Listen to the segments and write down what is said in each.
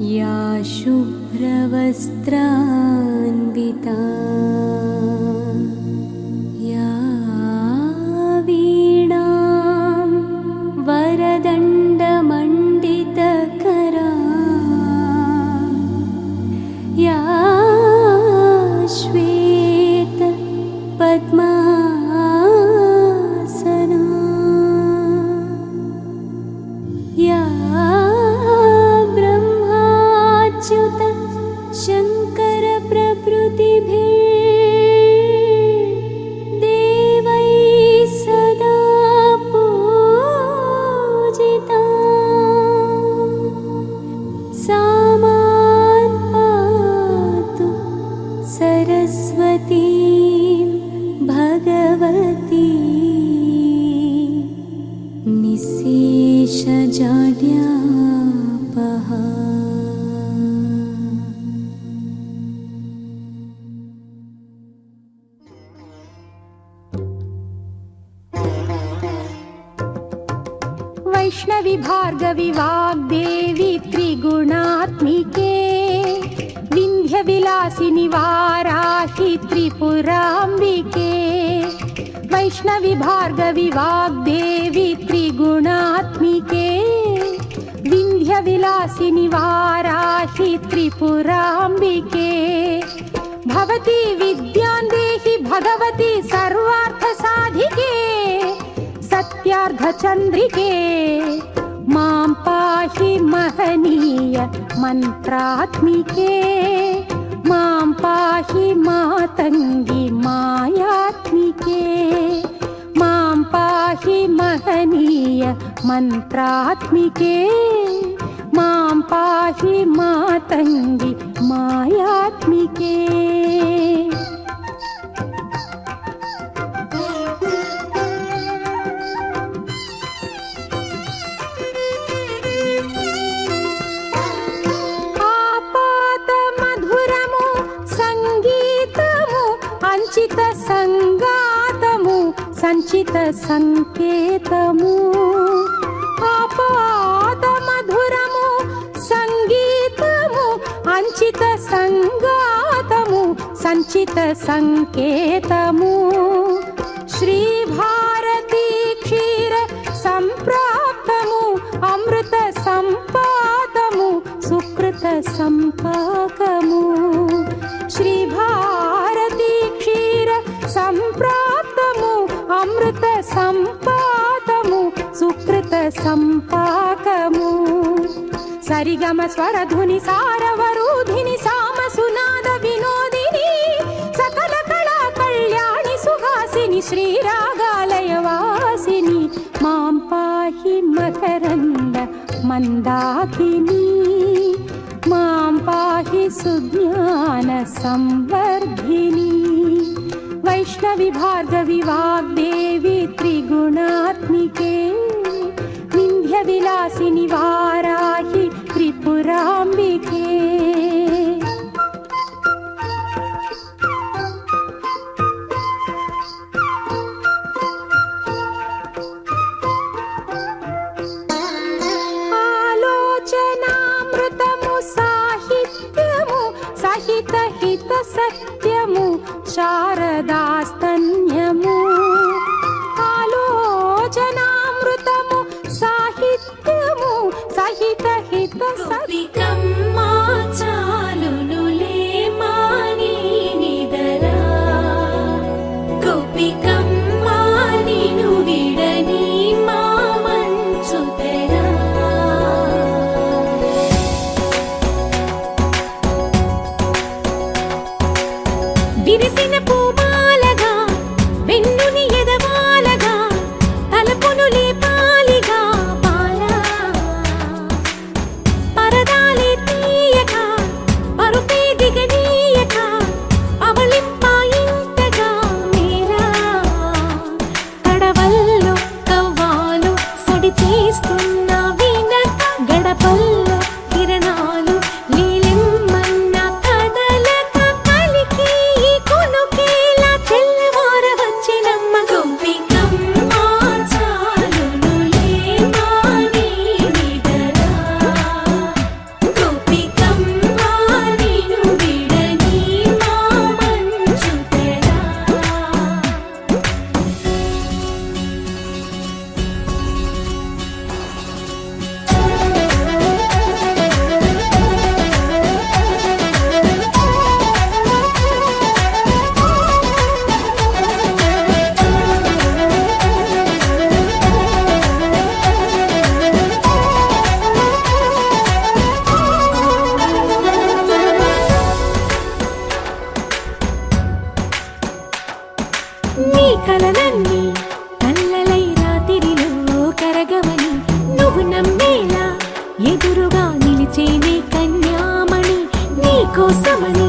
या शुभ्रवस्त्रान्विता या वीणां वरदण्डमण्डितकरा या श्वेतपद्मासना या ब्रह्माच्युत शङ्कर प्रभृतिभिः देवैः सदा पूजिता सा मां पातु सरस्वती भगवती निःशेषजाड्यापहा। वैष्णवी भार्गवी वाग्देवी त्रिगुणात्मिके विन्ध्यविलासिनि वाराहि त्रिपुराम्बिके। वैष्णवी भार्गवी वाग्देवी त्रिगुणात्मिके विन्ध्यविलासिनि वाराहि त्रिपुराम्बिके। भवती विद्यां देहि भगवती सर्वार्थसाधिके सत्यार्धचन्द्रिके मां पाहि महनीय मन्त्रात्मिके मां पाहि मातङ्गी मायात्मिके मां पाहि महनीय मन्त्रात्मिके मां पाहि मातङ्गी मायात्मिके। సంచిత సంగాతము సంచిత సంకేతము ఆపాద మధురము సంగీతము అంచిత సంగాతము సంచిత సంకేతము శ్రీ భారతీ క్షీర సంప్రాప్తము అమృత సంపాదము సుకృత సంపాకము శ్రీ భారతీ క్షీర సంప్రాప్తము అమృత సంపాదము సుకృత సంపాకము సరిగమ స్వరధుని సారవరూధిని సామ సునాద వినోదిని సకల కళా కళ్యాణి సుహాసిని శ్రీరాగాలయ వాసిని మాం పాహి మకరంద మందాకిని మాం పాహి సుజ్ఞాన సంవర్ధిని। వైష్ణవి భార్గవి వాగ్దేవి త్రిగుణాత్మికే వింధ్య విలాసిని వారాహి త్రిపురాంబికే। సహిత హిత సత్యము శారదాస్తన్యము ఆలోచనామృతము సాహిత్యము సహిత హిత గోపికమ్మా చాలునులే మాని నిదరా గోపికమ్మా నిను విడని మా మంచు తెరా విరిసిన పూమాలగా కోసమని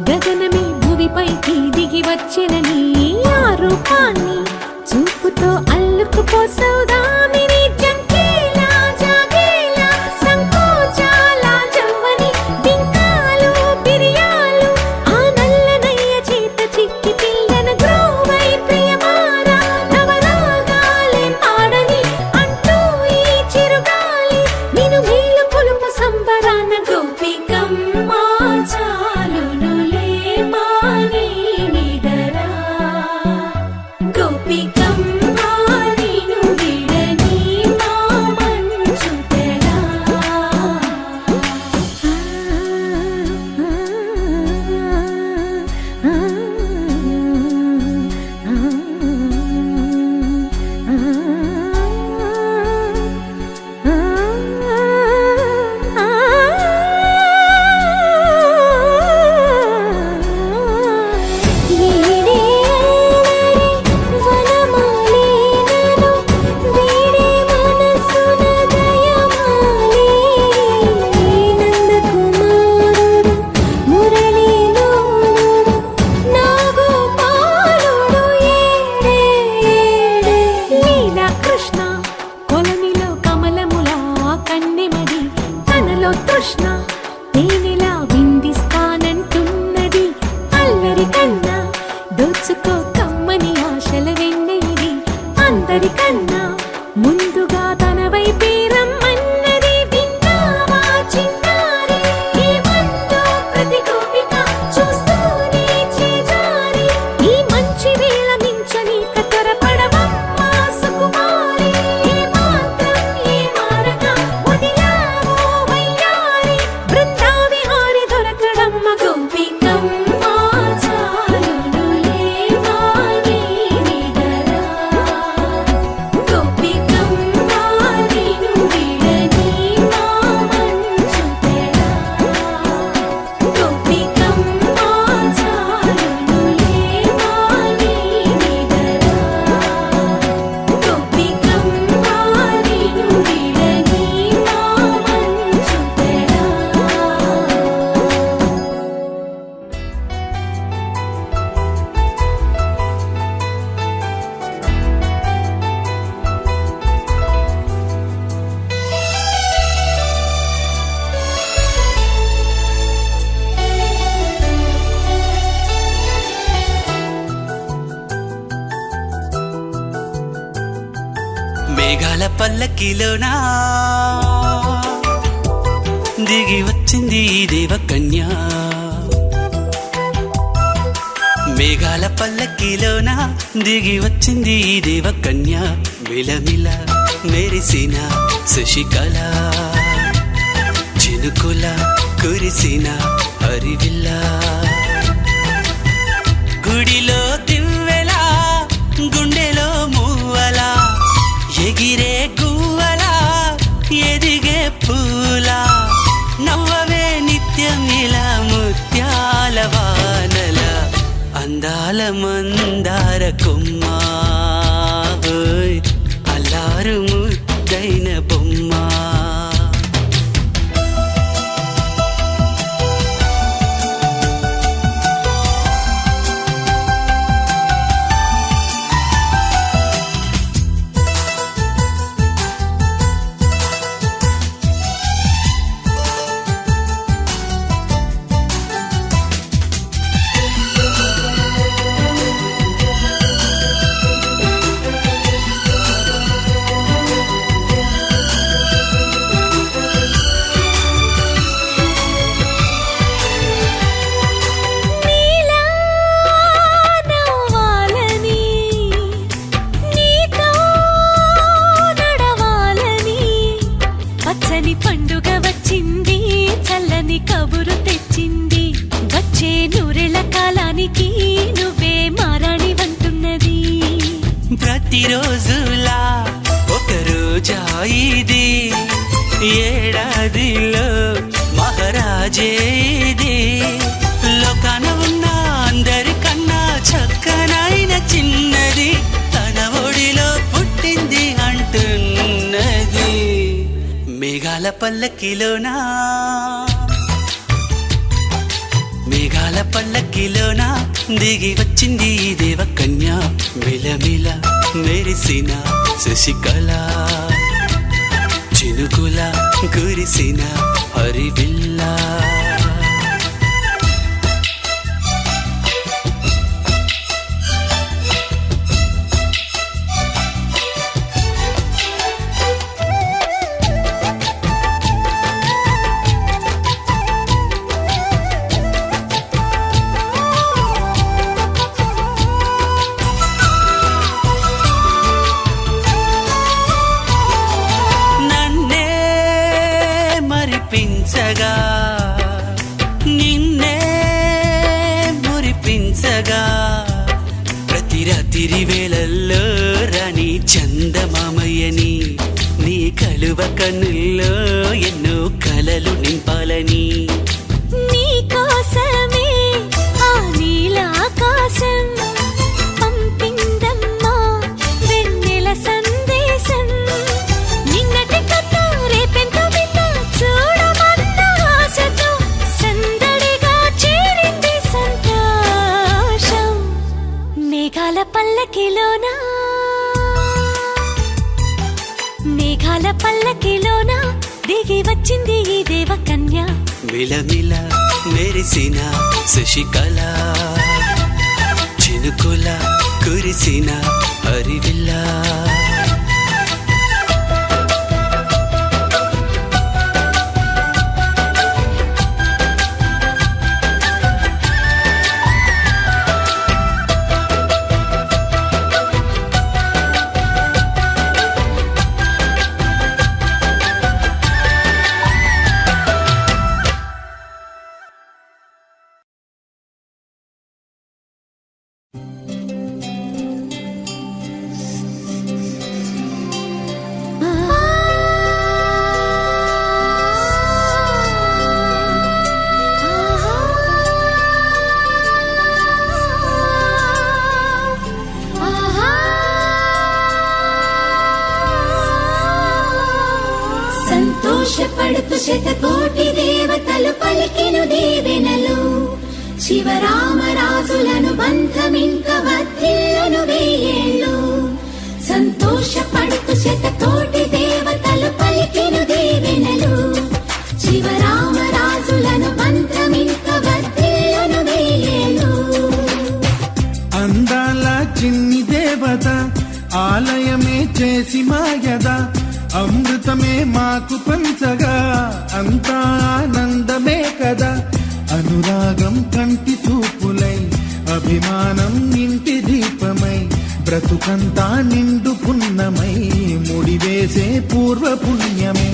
గగనమే భూమిపైకి దిగి వచ్చినని ఆ రూపాన్ని చూపుతో అల్లుకుపోసౌదామిని జంకేలా జాగేలా సంకోచాల జవ్వని బింకాలు బిరియాలు ఆ నల్లనయ్య చేత చిక్కి పిల్లన గ్రోవై ప్రియమారా నవరాగాలే పాడని అంటూ ఈ చిరుగాలి నిన్ను మేలు కొలుపు సంబరాన గోపికమ్మ చాలునులే మాని నిదరా గోపికమ్మ నిన్ను విడని మా మంచు తెరా కృష్ణ కొలనిలో కమలముల కన్నెమది తనలో తృష్ణ తేనెలా విందిస్తానంటున్నది అల్లరి కన్నా దోచుకో కమ్మని ఆశల వెన్నెయిది అందరికన్నా ముందుగా తన వైపే రమ్మన్నది విన్నావా చిన్నారి ఏమందో ప్రతి గోపిక చూస్తూనే చేజారి ఈ మంచి వేళ మించని కతరపడవమ్మా సుకుమారి ఏ మాత్రం ఏ మారక వదిలావో వయ్యారి బృందావిహారి దొరకడమ్మ గోపికమ్మ చాలునులే మాని నిదరా గోపికమ్మ నిన్ను విడని మా మంచు తెరా గోపికమ్మ చాలునులే మాని నిదరా గోపికమ్మ నిన్ను విడని మా మంచు తెరా మేఘాల పల్లకిలోనా దిగి వచ్చింది ఈ దేవకన్య మేఘాల పల్లకిలోన దిగి వచ్చింది ఈ దేవకన్య మిలమిల మెరిసిన శశికళ చినుకుల కురిసిన హరివిల్ల గుడిలో దివ్వెలా గుండెలో మూవలా ఎగిరే గువ్వలా ఎదిగే పూలా నవ్వవే నిత్యం ఇలా ముత్యాల వానల అందాల మందార కొమ్మ ఓయ్ అల్లారు ముద్దైన బొమ్మ నీలా నవ్వాలని నీతో నడవాలని పచ్చని పండుగ వచ్చింది చల్లని కబురు తెచ్చింది వచ్చే నూరెళ్ళ కాలానికి నువ్వే మారాణి వంటున్నది ప్రతిరోజులా ఒక రోజా ఇది ఏడాదిలో మహారాజే ఇది లోకాన ఉన్న అందరికన్నా చక్కనైన చిన్నది తన ఒడిలో పుట్టింది అంటున్నది మేఘాల పల్లకిలోనా పల్లకిలోన దిగి వచ్చింది ఈ దేవకన్య మిలమిల మెరిసిన శశికళ చినుకుల కురిసిన హరివిల్లా నిన్నే మురిపించగా ప్రతి రాత్రి వేళల్లో రాణి చందమామయ్యని నీ కలువ కన్నుల్లో ఎన్నో కలలు నింపాలని నీ కోసమే ఆ నీలాకాశం పంపిందమ్మా వెన్నెల సందేశం నిన్నటి కథ రేపెంత వింత చూడమన్న ఆశతో సందడిగా చేరింది సంతోషం మేఘాల పల్లకిలోన దిగి వచ్చింది ఈ దేవకన్య మిలమిల మెరిసిన శశికళ చినుకుల కురిసిన హరివిల్లా సంతోషపడుతు శతకోటి దేవతలు పలికెను దీవెనలు శివరామరాజులను బంధమింక వర్ధిల్లును వేయేళ్ళు సంతోషపడుతు శతకోటి దేవతలు పలికెను దీవెనలు శివరామరాజులను బంధమింక వర్ధిల్లును వేయేళ్ళు అందాల చిన్ని దేవత ఆలయమే చేసి మాయద అమృతమే మాకు పంచగా అంతా ఆనందమే కదా అనురాగం కంటి చూపులై అభిమానం ఇంటి దీపమై బ్రతుకంతా నిండు పున్నమై ముడివేసే పూర్వ పుణ్యమే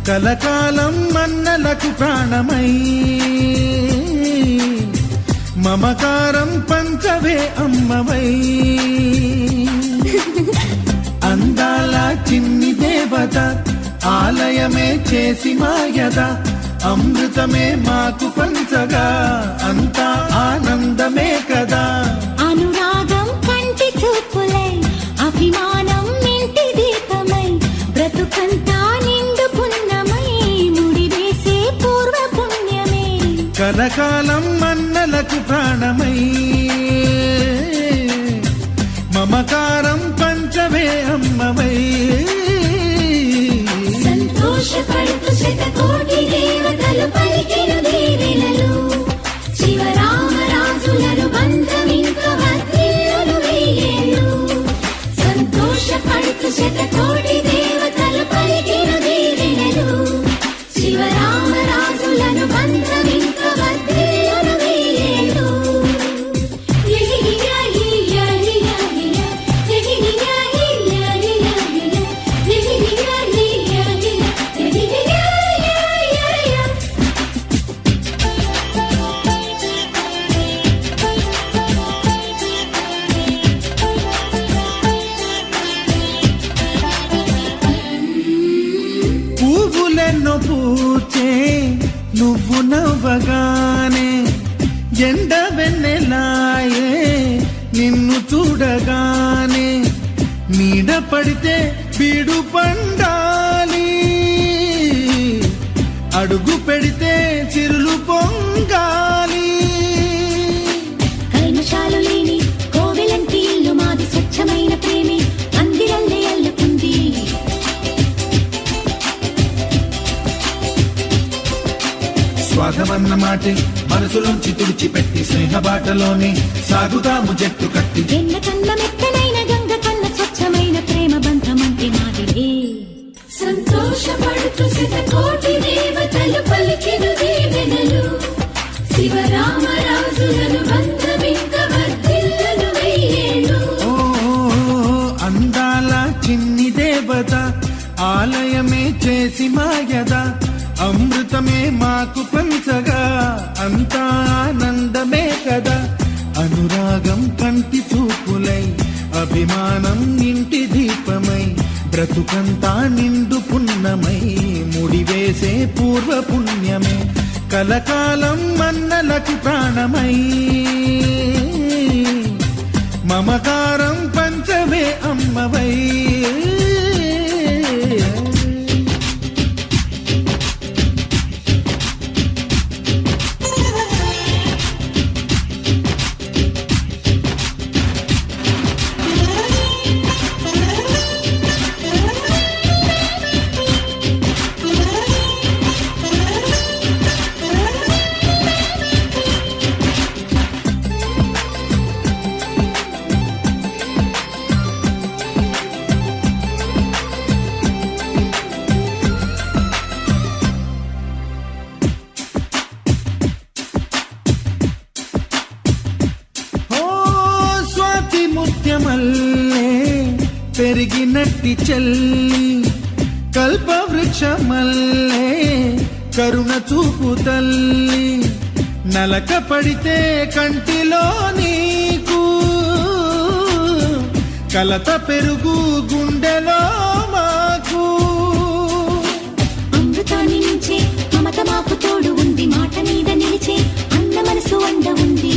కలకాలం మన్నలకు ప్రాణమై మమకారం పంచవే అమ్మవై అందాల చిన్ని దేవత ఆలయమే చేసి మాయద అమృతమే మాకు పంచగా అంతా ఆనందమే కదా అనురాగం కంటి చూపులై అభిమానం ఇంటి దీపమై బ్రతుకంతా నిండు పున్నమై ముడివేసే పూర్వ పుణ్యమే కలకాలం మన్నలకు ప్రాణమై మమకారం పంచవే అమ్మవై సంతోషపడుతు శతకోటి దేవతలు పలికెను దీవెనలు శివరామరాజులను బంధమింక వర్ధిల్లును వేయేళ్ళు సంతోషపడుతు శతకోటి దేవతలు పలికెను దీవెనలు శివరామరాజులను బంధమింక వర్ధిల్లును వేయేళ్ళు పువ్వులెన్నో పూచే నువ్వు నవ్వగానే ఎండ వెన్నెలాయే నిన్ను చూడగానే నీడ పడితే బీడు పండాలి అడుగు పెడితే చిరులు పొంగాలి ప్రేమన్న మాటే మనసులోంచి తుడిచిపెట్టి స్నేహ బాటలోనే సాగుదాము జట్టు కట్టి. ఎన్న కన్న మెత్తనైన గంగ కన్న స్వచ్ఛమైన ప్రేమ బంధమంటే మాదిరే. సంతోషపడుతూ శతకోటి దేవతలు పలికిన దీవెనలు శివరామరాజులను బంధమింక వర్ధిల్లును వెయ్యేళ్ళు. ఓ అందాల చిన్ని దేవత ఆలయమే చేసి మాయద అమృతమే మాకు పంచగా అంతా ఆనందమే కదా. అనురాగం కంటి చూపులై అభిమానం ఇంటి దీపమై బ్రతుకంతా నిండు పున్నమై ముడివేసే పూర్వ పుణ్యమే కలకాలం మన్నలకు ప్రాణమై మమకారం పంచవే అమ్మవై. మల్లే పెరిగినట్టి చెల్లి కల్పవృక్షమల్లే కరుణ చూపు తల్లి నలక పడితే కంటిలో నీకు కలత పెరుగు గుండెలో మాకు. అమృతాన్ని నుంచే మమత మాకు తోడు ఉంది మాట మీద నిలిచే అన్న మనసు అండ ఉంది.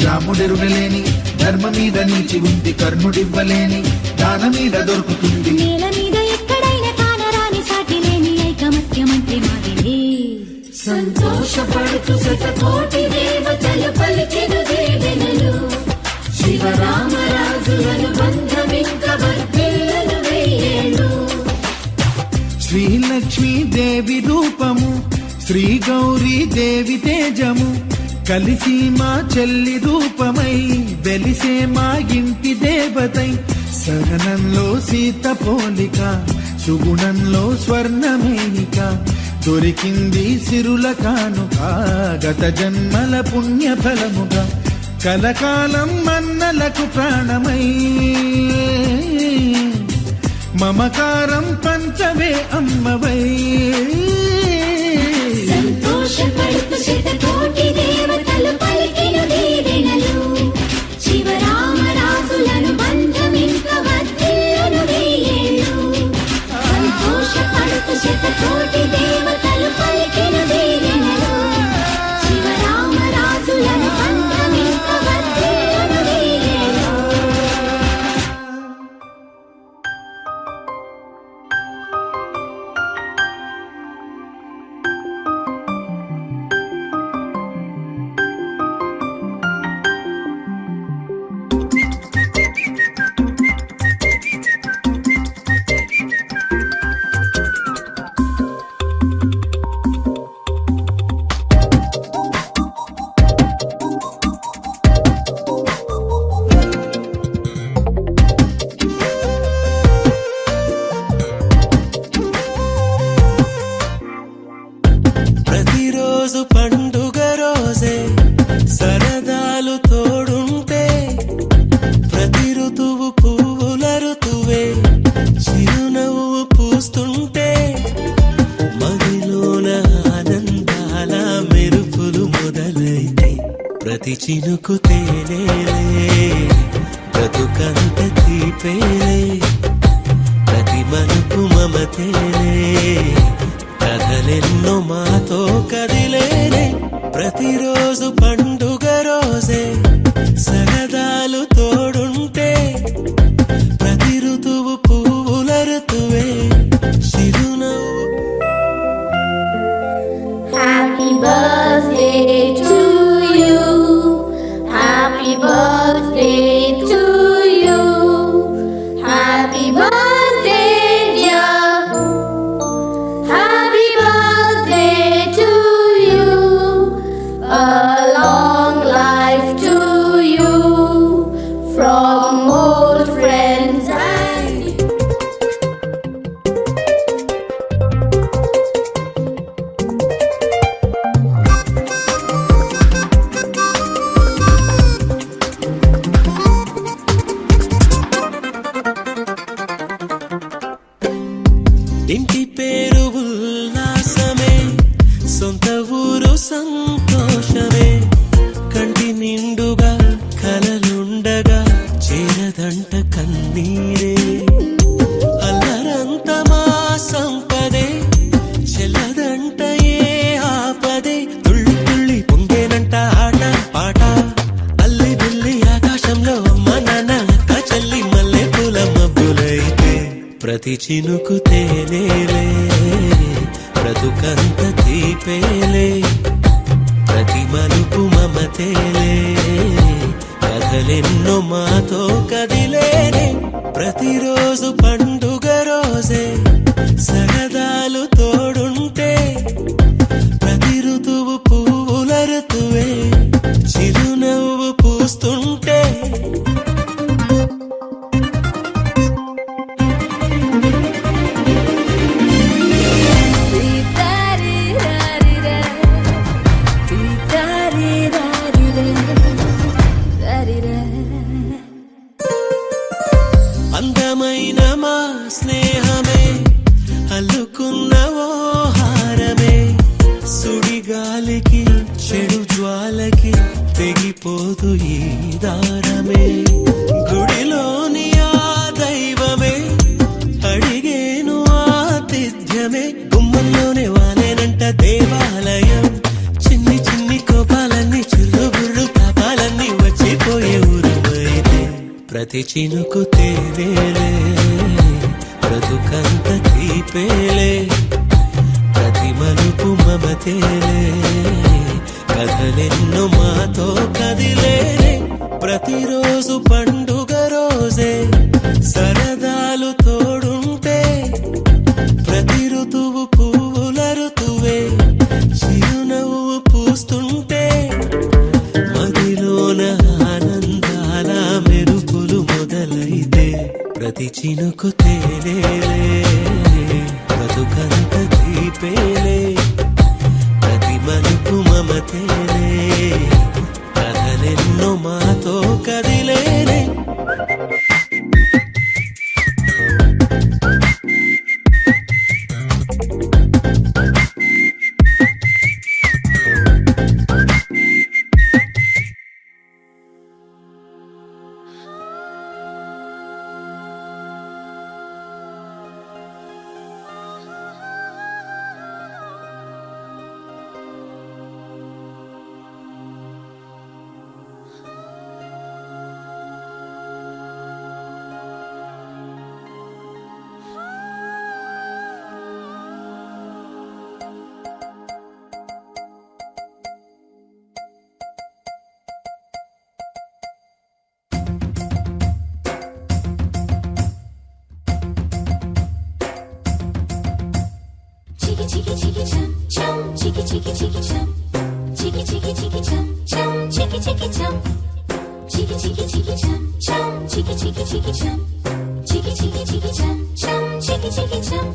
రాముడెరుగలేని ధర్మ మీద నిలిచి ఉంది కర్ణుడివ్వలేని దాన మీద దొరుకుతుంది. నేల మీద ఎక్కడైనా కానరాని సాటి లేని ఐకమత్యమంటే మాదిరే. సంతోషపడుతూ శతకోటి దేవతలు పలికిన దీవెనలు శివరామరాజులను బంధమింక వర్ధిల్లును వెయ్యేళ్ళు. శ్రీలక్ష్మీ దేవి రూపము శ్రీ గౌరీ దేవి తేజము కలిసి మా చెల్లి రూపమై వెలిసే మా ఇంటి దేవతై సహనంలో సీత పోలిక సుగుణంలో స్వర్ణమేనిక దొరికింది సిరుల కానుక గత జన్మల పుణ్య ఫలముగా కలకాలం మన్నలకు ప్రాణమై మమకారం పంచవే అమ్మవై. సంతోషపడుతూ శతకోటి దేవతలు పలికిన దీవెనలు శివరామరాజులను బంధమింక వర్ధిల్లును వెయ్యేళ్ళు. సంతోషపడుతూ శతకోటి దేవతలు పలికిన దీవెనలు శివరామరాజులను బంధమింక వర్ధిల్లును వెయ్యేళ్ళు. ప్రతిరోజు పండుగ రోజే సరదాలు తోడుంటే ప్రతి ఋతువు పువ్వుల ఋతువే చిరునవ్వు పూస్తుంటే మదిలోన ఆనందాల మెరుపులు మొదలైతే ప్రతి చినుకు తేనేలే బ్రతుకంత తీపేలే ప్రతి మనుపు మమతేలే కథలెన్నో మాతో కదిలేనే ప్రతిరోజు పండుగ రోజే సరదాలు తోడుంటే ప్రతి ఋతువు పువ్వుల ఋతువే చిరునవ్వు. Happy birthday to you. Happy birthday to you. Happy birthday, dear ఇంటి పేరు ఉల్లాసమే, సొంత ఊరు సంతోషమే. కంటి నిండుగా కలలుండగా చేరదంట కన్నీరే. అల్లరంత మా సంపదే, చెల్లదంట ఏ ఆపదే. తుళ్ళి తుళ్ళి పొంగేనంట ఆట పాట, అల్లి బిల్లి ఆకాశంలో అమ్మ నాన్న అక్క చెల్లి మల్లె పూల మబ్బులైతే. ప్రతి చినుకు తేనేలే, బ్రతుకంత తీపేలే. ప్రతి మలుపు మమతేలే, కథలెన్నో మాతో కదిలేనే. ప్రతిరోజు పండుగ రోజే, సరదాలు తోడుంటే. ప్రతి ఋతువు పువ్వుల ఋతువే, చిరునవ్వు పూస్తుంటే. అందమైన మా స్నేహమే, అల్లుకున్న ఓ హారమే. సుడిగాలికి చెడు జ్వాలకి తెగిపోదు ఈ దారమే. గుడిలోని ఆ దైవమే అడిగేను ఆతిథ్యమే. గుమ్మంలోనే వాలేనంట దేవాలయం. చిన్ని చిన్ని కోపాలన్నీ చిల్లుబుర్రు తాపాలన్నీ వచ్చిపోయే ఊరువైతే. ప్రతి చినుకు తేనేలే, బ్రతుకంత తీపేలే. ప్రతి మలుపు మమతేలే, కథలెన్నో మాతో కదిలేనే. ప్రతిరోజు పండుగ రోజే, సరదాలు తోడుంటే. ప్రతి ఋతువు పువ్వుల ఋతువే, చిరునవ్వు పూస్తుంటే. మదిలోన ఆనందాల మెరుపులు మొదలైతే. ప్రతి చినుకు తేనేలే, బ్రతుకంత తీపేలే. ప్రతి మలుపు మమతేలే, కథలెన్నో మాతో కదిలేనే. Chiki chiki chum chum, chiki chiki chiki chum, chiki chiki chiki chum chum, chiki chiki chum, chiki chiki chiki chum chum, chiki chiki chiki chum, chiki chiki chiki chum chum, chiki chiki chum.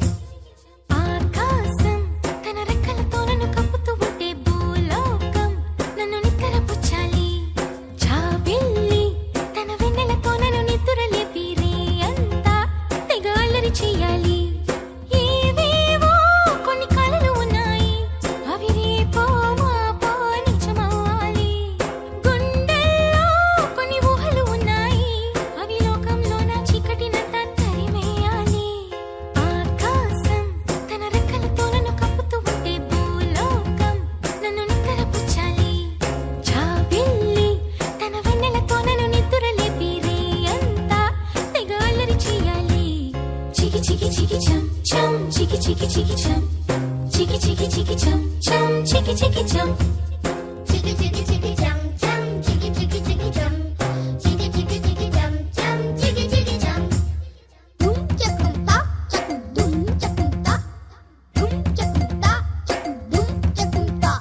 ఆకాశం తన రెక్కలతో నన్ను కప్పుతూ ఉంటే భూలోకం నన్ను నిక్కరపుచ్చాలి. జాబిల్లి తన వెన్నెలతో నన్ను నిద్రలేపి రే అంతా తెగ అల్లరి చేయాలి. Chiki chiki chum, chiki chiki chiki chum chum, chiki chiki chum, chiki chiki chiki chum chum, chiki chiki chiki chum, chiki chiki chiki chum chum, chiki chiki chum. Dum chakum ta, chakum dum chakum ta, dum chakum ta, chakum dum chakum ta.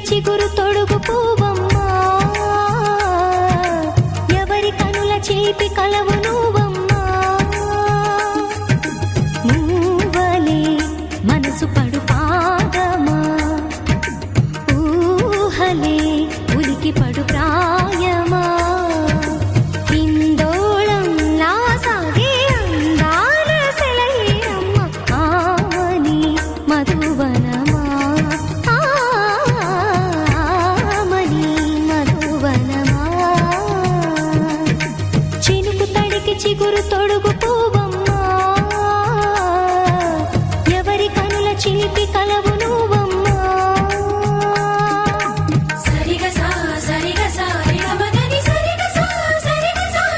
చిగురు తొడుగు పువ్వమ్మా ఎవరి కనుల చిలిపి కలవు నువ్వమ్మా మూవలే మనసు పడు పాదమా ఊహలే ఉలికి పడు ప్రాయమా హిందోళం నా సాగే అందాల సెలయేరమ్మ ఆమని మధువనమా ఆమని మధువనమా చినుకు తడికి చిగురు తొడుగు పువ్వమ్మా ఎవరి కనుల చిలిపి కలవు నువ్వమ్మా సరిగ సా రిగ మదని సరిగ సా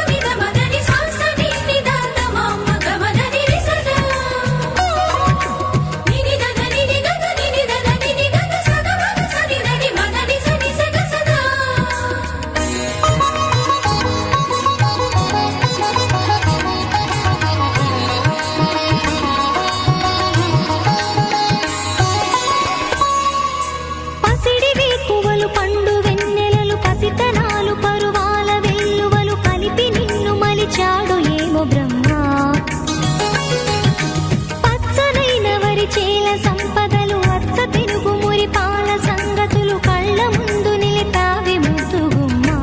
నిద మదని సా సని నిదాత మమ్మ గమదని రిసదా నిని దద నిని గద నిని దద నిని గద సద మగ సని దని మదని సని సగ సదా పసిడి వేకువలు పండు వెన్నెలలు పసితనాలు పరువాల వెల్లువలు కలిపి నిన్ను మలిచాడు ఏమో బ్రహ్మ పచ్చనైన వరి చేల సంపదలు అచ్చ తెనుగు మురి పాల సంగతులు కళ్ళ ముందు నిలిపావి ముద్దుగుమ్మా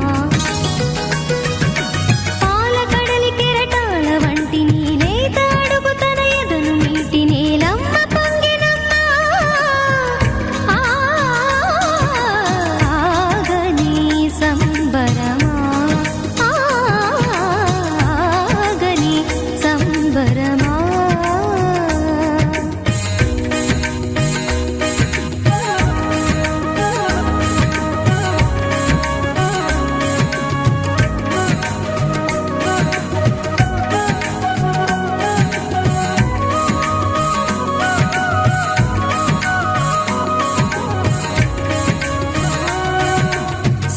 పాల కడలి కెరటాల వంటి నీలేత అడుగు తన ఎదను మీటి నేలమ్మ పొంగినమ్మా ఆగని సంబరమా ఆగని సంబరమా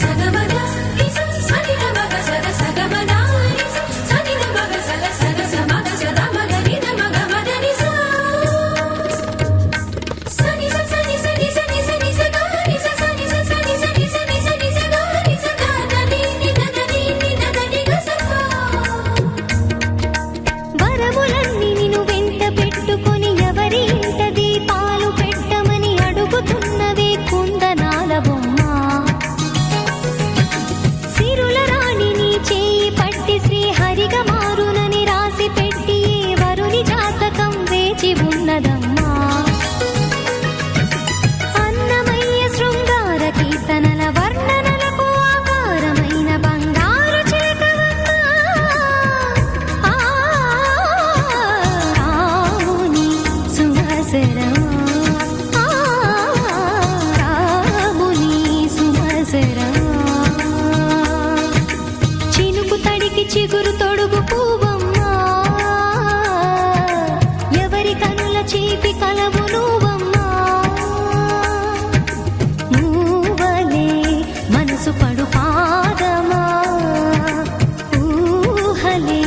సగమద రిస సని ద మగ సద సగమద రిస సని ద మగ సద సగ సమగ సద మగ ని ద మగ మదని సా సని స సని సని సని సని స గ రి స సని స సని సని సని సని స గ రి స ద ద ని ని ద ద ని ని ద ద ని గ స పా వరములన్నీ నిన్ను వెంట పెట్టుకొని ఎవరి ఇంట దీపాలు పెట్టమని అడుగుతున్నవే కుందనాల బొమ్మ సిరుల రాణి నీ చేయి పట్టి శ్రీహరిగా మారునని రాసి పెట్టి ఏ వరుని జాతకం వేచి ఉన్నదమ్మా అన్నమయ్య శృంగార కీర్తనల వర్ణనలకు ఆకారమైన బంగారు చిలకవమ్మా రాముని సుమసరమా రాముని సుమసరమా చినుకు తడికి చిగురు తొడుగు పువ్వమ్మా ఎవరి కనుల చీపి కలవు నువ్వమ్మా మూవలే మనసు పడు పాదమా ఊహలే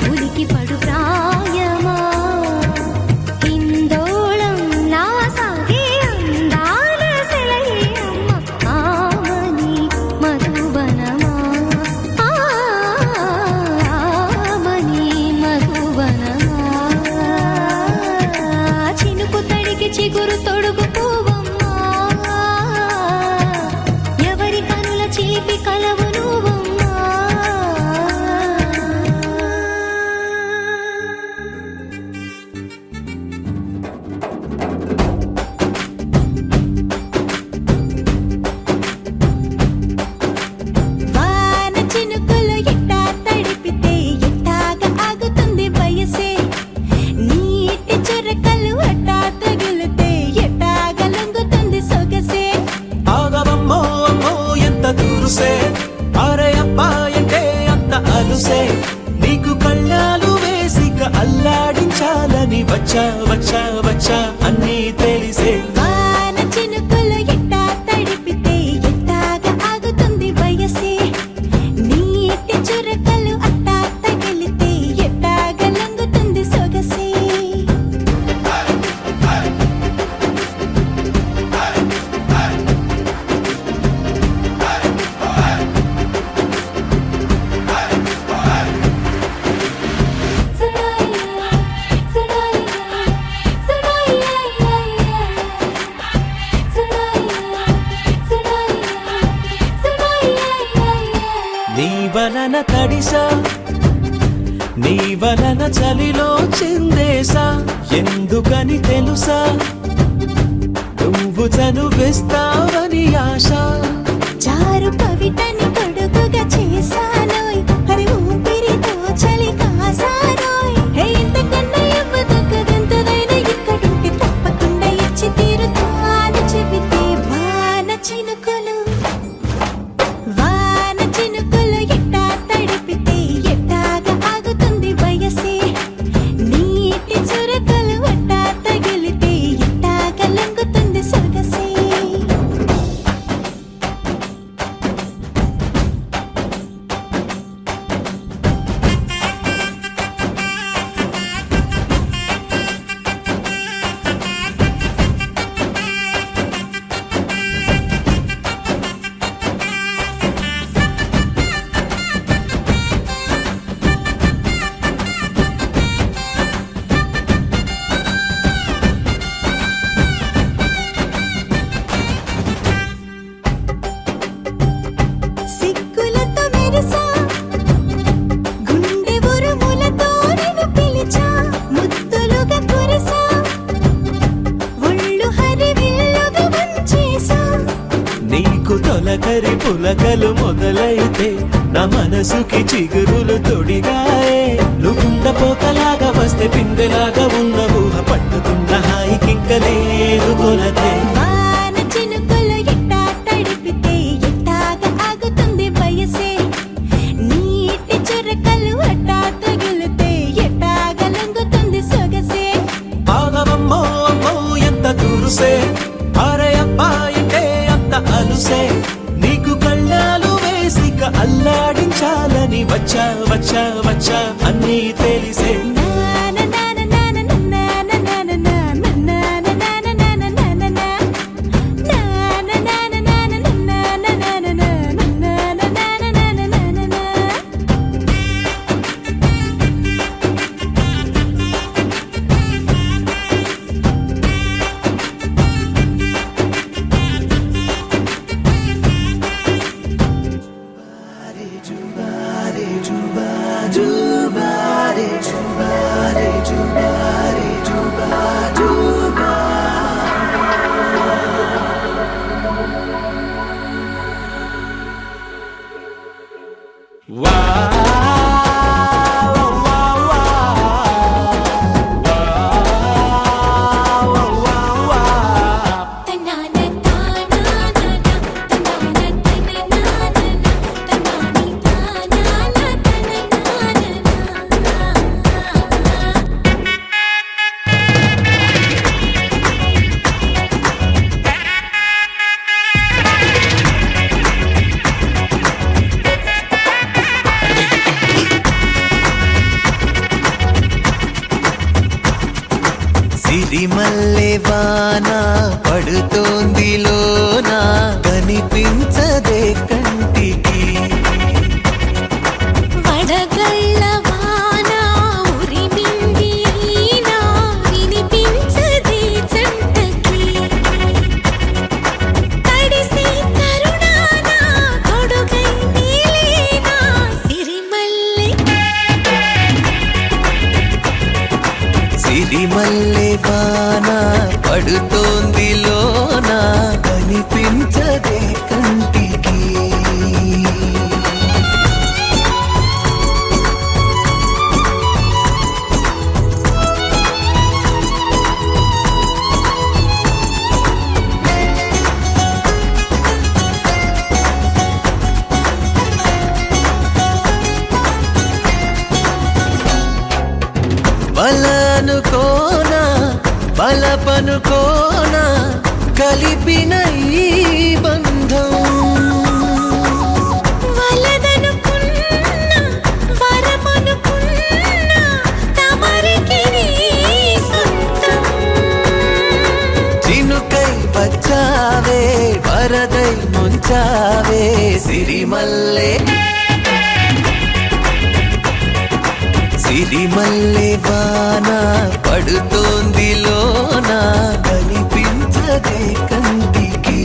ఉలికి పడు ప్రాయమా హిందోళం నా సాగే అందాల సెలయేరమ్మ ఆమని మధువనమా ఆమని మధువనమా చినుకు తడికి చిగురు తొడుగు పువ్వమ్మా ఎవరి కనుల చిలిపి కలవు నువ్వమ్మా వాన చినుకులు ఎట్టా తడిపితే ఎట్టాగా ఆగుతుంది వయసే నీటి చురకలు అట్టా తగిలితే ఎట్టాగా లొంగుతుంది సొగసే ఆగవమ్మో అమ్మో ఎంత దూరుసే అరే అబ్బాయంటే అంత అలుసే నీకు కళ్ళాలు వేసిక అల్లాడించాలని వచ్చా వచ్చా వచ్చా అన్నీ తెలిసే వాన చినుకులు ఎట్టా తడిపితే ఎట్టాగా ఆగుతుంది వయసే నీటి చురకలు అట్టా తగిలితే ఎట్టాగా లొంగుతుంది సొగసే తడిసా నీ వలన చలిలో చిందేసా ఎందుకని తెలుసా నువ్వు చనువిస్తావని ఆశ చారు పవిటని పొడుగుగా చేశానోయ్ హరి ఊపిరితో చలి కాసానోయ్ హే ఇంతకన్నా ఇవ్వదగ్గదెంతదైనా ఇక్కడుంటే తప్పకుండా ఇచ్చి తీరుతాను చెబితే వాన చినుకులు ఎట్టా తడిపితే ఎట్టాగా ఆగుతుంది వయసే నీటి చురకలు అట్టా తగిలితే ఎట్టాగా లొంగుతుంది సొగసే సిగ్గులతో మెరిసా గుండె ఉరుములతో నిన్ను పిలిచా ముద్దులుగా కురిసా ఒళ్ళు హరివిల్లుగా వంచేసా నీకు తొలకరి పులకలు మొదలైతే నా మనసుకి చిగురులు తొడిగాయే నువ్వుండ పోతలాగా వస్తే పిందెలాగా ఉన్న ఊహ పట్టుకున్న హాయికింక లేదు కొలతే వాన చినుకులు ఎట్టా తడిపితే ఎట్టాగా ఆగుతుంది వయసే నీటి చురకలు అట్టా తగిలితే ఎట్టాగా లొంగుతుంది సొగసే ఆగవమ్మో అమ్మో ఎంత దురుసే అరే అబ్బాయితే అంత అలుసే నీకు కళ్ళాలు వేసిక అల్లాడించాలని వచ్చా వచ్చా వచ్చా అన్నీ తెలిసే సిరిమల్లె వాన పడుతోంది లోన కనిపించదే కంటికి వడగళ్ళ వాన ఉరిమింది అయినా వినిపించదే జంటకి తడిసి తరుణాన తొడుగై నీలేనా సిరిమల్లె వాన పడుతోంది లోన కనిపించదే కంటికి బలనుకోనా బలపనుకోనా కలిపిన ఈ బంధం వలదనుకున్నా వరమనుకున్నా తమరికి నీ సొంతం చినుకై వచ్చావే వరదై ముంచావే సిరిమల్లె సిరిమల్లె వాన పడుతోంది లోన కనిపించదే కంటికి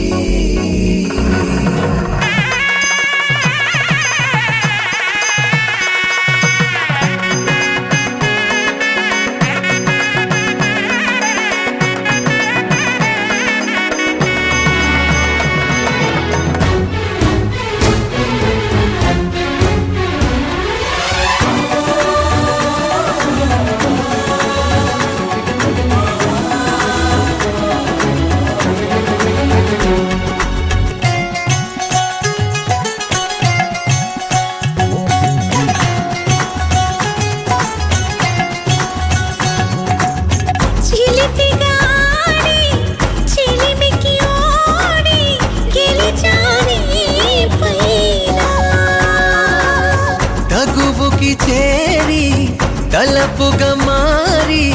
తలపుగా మారి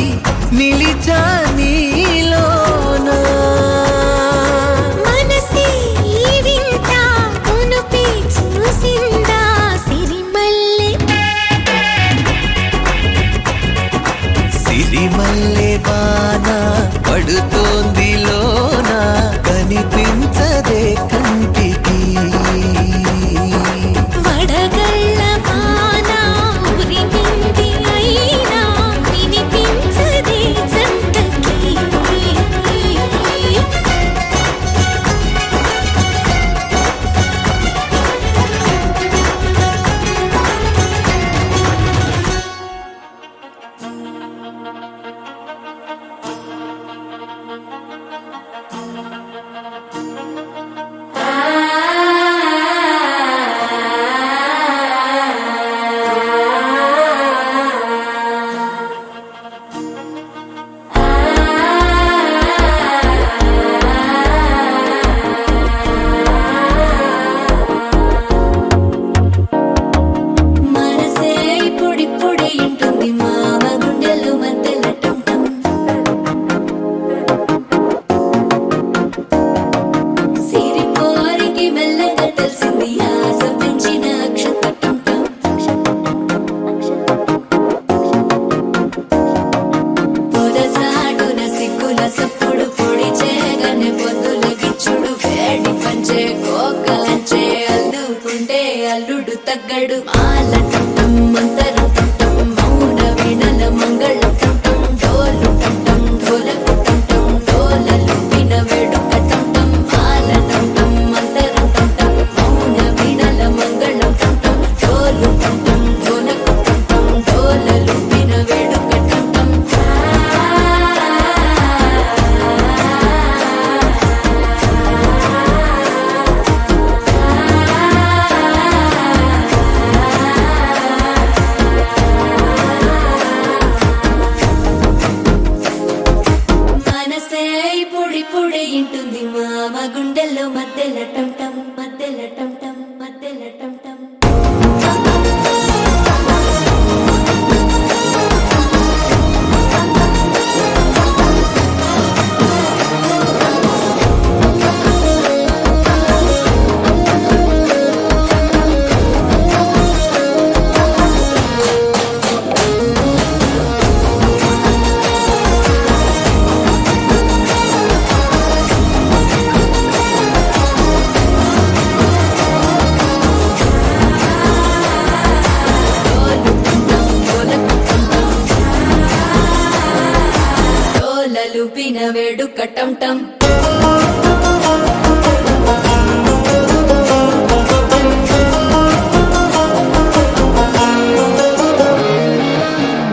నిలిచా నీలోనా మనసే ఈ వింత ఉనుపి చూసిందా సిరిమల్లె సిరిమల్లె వాన పడుతోంది లోన కనిపించదే కంటికి వడగళ్ళ వాన ఉరిమింది అయినా వినిపించదే జంటకి మనసే ఇప్పుడిప్పుడే ఇంటుంది మామ గుండెలు మధ్యలో టంటం సిరిపోరికి మెల్లగా తెలిసింది ఆశ పెంచిన అక్షత టంటం పొదసాడున సిగ్గుల సప్పుడు పొడి చేయగానే పొద్దుల గిచ్చుడు వేడి పంచే కోకలంచే అల్లుకుంటే అల్లుడు తగ్గడు మాల టంటం మంతరం టంటం మౌన వీణల మంగళం టంటం డోలు టంటం ఢోలకు టంటం డోలలు విన వేడుక టంటం మాల టంటం మంతరం టంటం మౌన వీణల మంగళం టంటం డోలు టంటం ఢోలకు టంటం డోలలు విన వేడుక టంటం మనసే ఇప్పుడిప్పుడే ఇంటుంది మామ గుండెల్లో మధ్యలో టంటం మధ్యలో టంటం మధ్యలో టంటం డోలు టంటం డోలకు టంటం డోలలు విన వేడుక టంటం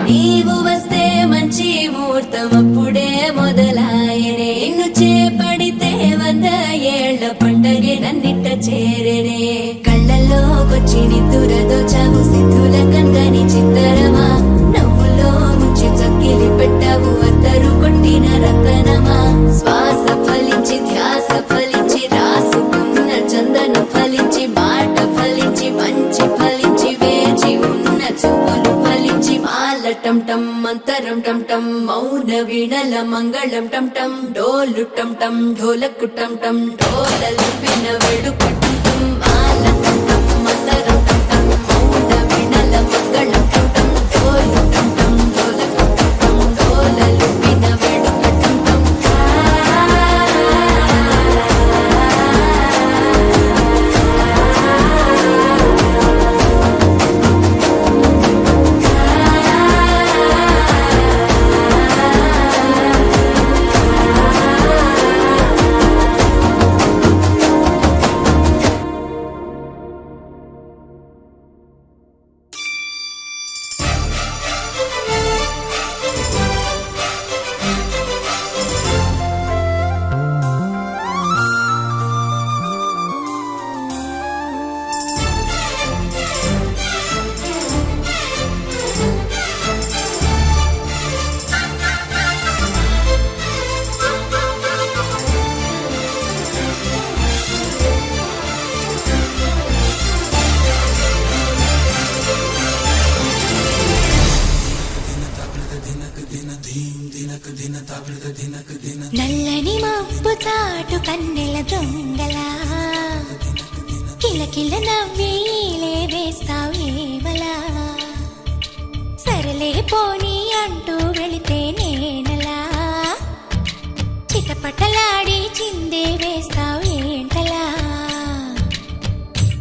నీవు వస్తే మంచి ముహూర్తం అప్పుడే మొదలాయనే నిన్ను చేపడితే 100 ఏళ్ల పండగే నన్నిట్ట చేరనే కళ్ళల్లోకొచ్చి నిద్దురదోచావు సిద్ధుల కందని చిత్తరమా నవ్వులో ముంచి చక్కిలి పెట్టావు అద్దరు కొట్టిన రతనమా శ్వాస ఫలించి ధ్యాస ఫలించి రాసుకున్న చందనం ఫలించి మాట ఫలించి మంచి ఫలించి వేచి ఉన్న చూపులు ఫలించి మాల టంటం మంతరం టంటం మౌన వీణల మంగళం టంటం డోలు టంటం ఢోలకు టంటం డోలలు విన వేడుక టంటం మాల టంటం మంతరం టంటం మౌన వీణల మంగళం టంటం డోలు టంటం ఢోలకు టంటం డోలలు విన వేడుక టంటం నల్లని మబ్బు చాటు కన్నెల దొంగలా కిలకిల నవ్వేలే వేస్తావేమలా సరలే పోనీ అంటూ వెళితే నేనలా చిటపటలాడి చిందే వేస్తావేంటలా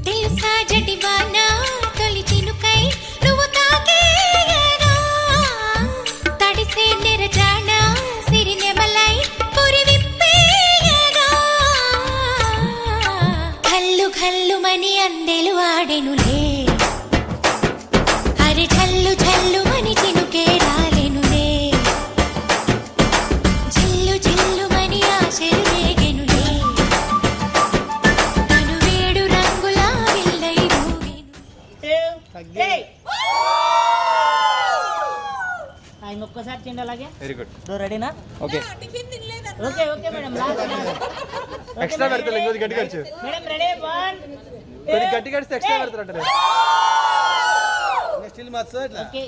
తెలుసా జడివానా తొలి చినుకై నువ్వు తాకేయగా తడిసే నిరజానా సిరినెమలై పురి విప్పేయగా ఘల్లు ఘల్లుమని అందెలు ఆడెనులే అరి ఝల్లు ఝల్లుమని చినుకే రాలెనులే జిల్లు జిల్లుమని ఆశలు రేగెనులే తను వేడు రంగుల విల్లై ఊగెను. ఆయన ఒక్కసారి చేయండి అలాగే వెరీ గుడ్ సో రెడీనా okay okay okay madam extra పెడతారు ఇంకొద్ది గట్టి ఖర్చు మేడం రెడీ 1 కొద్ది గట్టి ఖర్చు ఎక్స్ట్రా పెడతారు అంటే స్టిల్ మార్క్స్ ఇట్లా ఓకే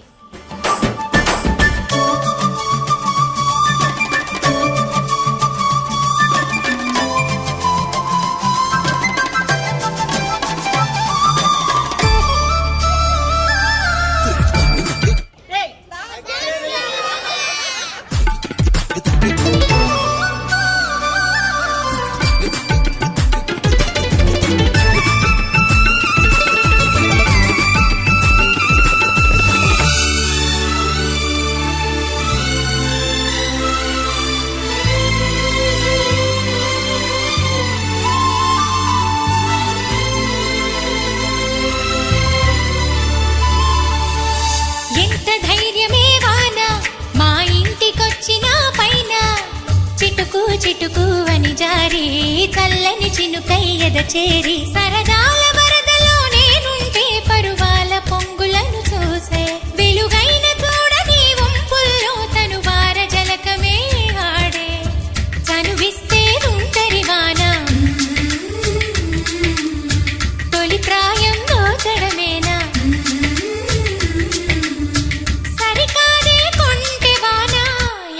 ఎంత ధైర్యమే వాన మా ఇంటికొచ్చిన పైన చిటుకు చిటుకు అని జారి చల్లని చినుకై ఎద చేరి సరదాల వరదలో నేనుంటే పరువాల పొంగులను చూసే వెలుగైన చూడని వంపుల్లో తను వార జలకమే ఆడే చనువిస్తే ఉంటరి వాన తొలి ప్రాయం దోచడమేనా సరికాదే కొంటె వాన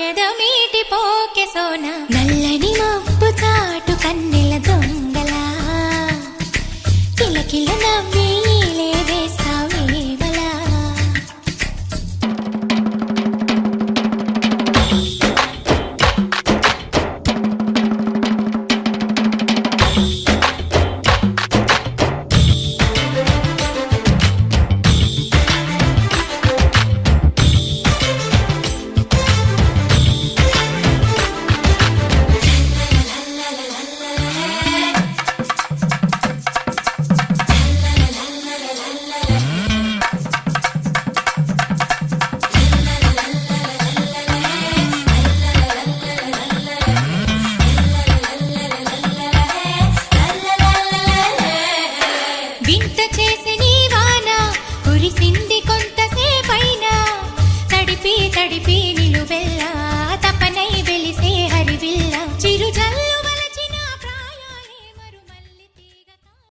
ఎదమీటి పోకె సోన నల్లని మబ్బు చాటు కన్నెల దొంగలా కిలకిల నవ్వేలే వేస్తావేమలా వింత చేసిన